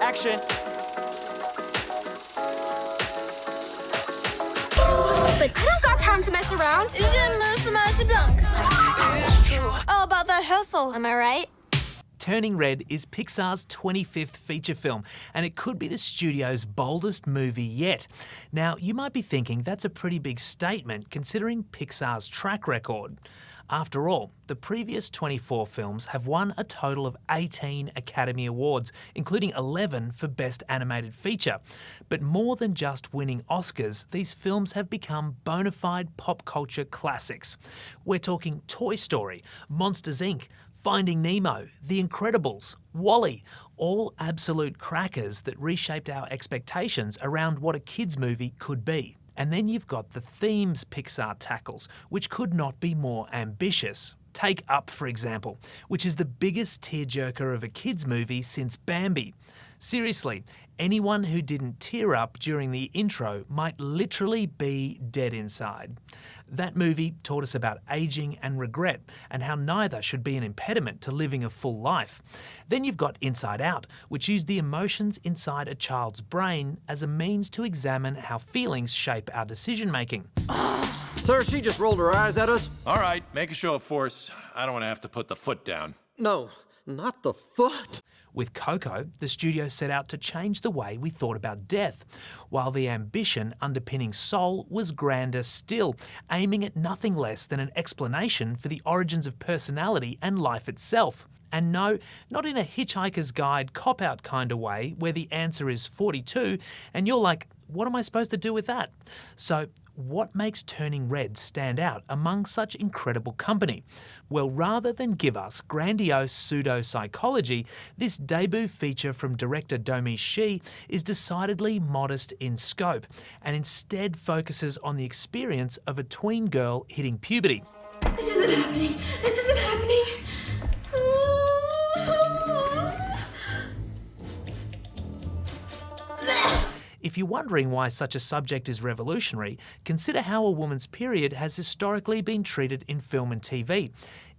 Action. But I don't got time to mess around. All about that hustle, am I right? Turning Red is Pixar's 25th feature film, and it could be the studio's boldest movie yet. Now, you might be thinking that's a pretty big statement considering Pixar's track record. After all, the previous 24 films have won a total of 18 Academy Awards, including 11 for Best Animated Feature. But more than just winning Oscars, these films have become bona fide pop culture classics. We're talking Toy Story, Monsters Inc., Finding Nemo, The Incredibles, WALL-E, all absolute crackers that reshaped our expectations around what a kids' movie could be. And then you've got the themes Pixar tackles, which could not be more ambitious. Take Up, for example, which is the biggest tearjerker of a kids' movie since Bambi. Seriously, anyone who didn't tear up during the intro might literally be dead inside. That movie taught us about ageing and regret and how neither should be an impediment to living a full life. Then you've got Inside Out, which used the emotions inside a child's brain as a means to examine how feelings shape our decision-making. Sir, she just rolled her eyes at us. All right, make a show of force. I don't want to have to put the foot down. No, not the foot. With Coco, the studio set out to change the way we thought about death, while the ambition underpinning Soul was grander still, aiming at nothing less than an explanation for the origins of personality and life itself. And no, not in a Hitchhiker's Guide cop-out kind of way, where the answer is 42, and you're like, what am I supposed to do with that? So, what makes Turning Red stand out among such incredible company? Well, rather than give us grandiose pseudo-psychology, this debut feature from director Domi Shi is decidedly modest in scope and instead focuses on the experience of a tween girl hitting puberty. This isn't happening. This isn't happening. If you're wondering why such a subject is revolutionary, consider how a woman's period has historically been treated in film and TV.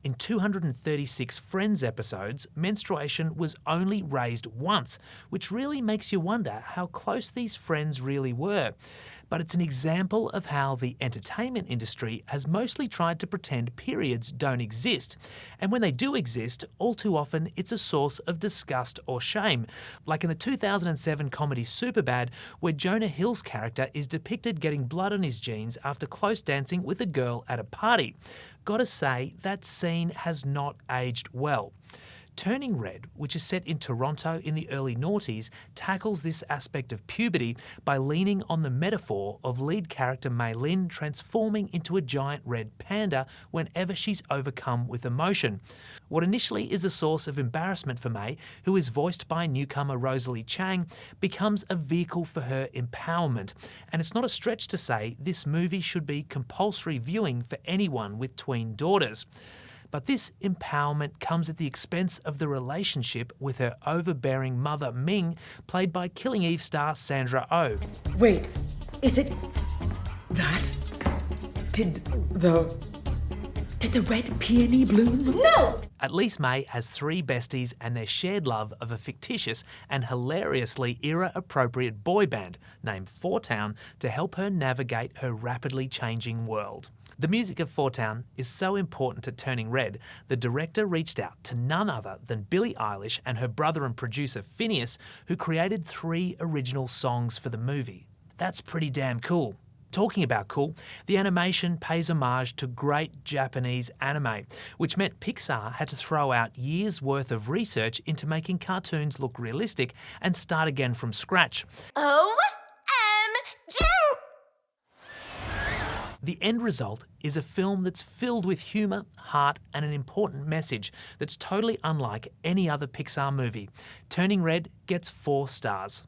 In 236 Friends episodes, menstruation was only raised once, which really makes you wonder how close these friends really were. But it's an example of how the entertainment industry has mostly tried to pretend periods don't exist. And when they do exist, all too often it's a source of disgust or shame. Like in the 2007 comedy Superbad, where Jonah Hill's character is depicted getting blood on his jeans after close dancing with a girl at a party. Gotta say, that scene has not aged well. Turning Red, which is set in Toronto in the early noughties, tackles this aspect of puberty by leaning on the metaphor of lead character Meilin transforming into a giant red panda whenever she's overcome with emotion. What initially is a source of embarrassment for Mei, who is voiced by newcomer Rosalie Chiang, becomes a vehicle for her empowerment. And it's not a stretch to say this movie should be compulsory viewing for anyone with tween daughters. But this empowerment comes at the expense of the relationship with her overbearing mother Ming, played by Killing Eve star Sandra Oh. Wait, is it that? Did the red peony bloom? No! At least Mei has three besties and their shared love of a fictitious and hilariously era-appropriate boy band named Four Town to help her navigate her rapidly changing world. The music of Four Town is so important to Turning Red, the director reached out to none other than Billie Eilish and her brother and producer Phineas, who created 3 original songs for the movie. That's pretty damn cool. Talking about cool, the animation pays homage to great Japanese anime, which meant Pixar had to throw out years' worth of research into making cartoons look realistic and start again from scratch. OMG! The end result is a film that's filled with humour, heart and an important message that's totally unlike any other Pixar movie. Turning Red gets 4 stars.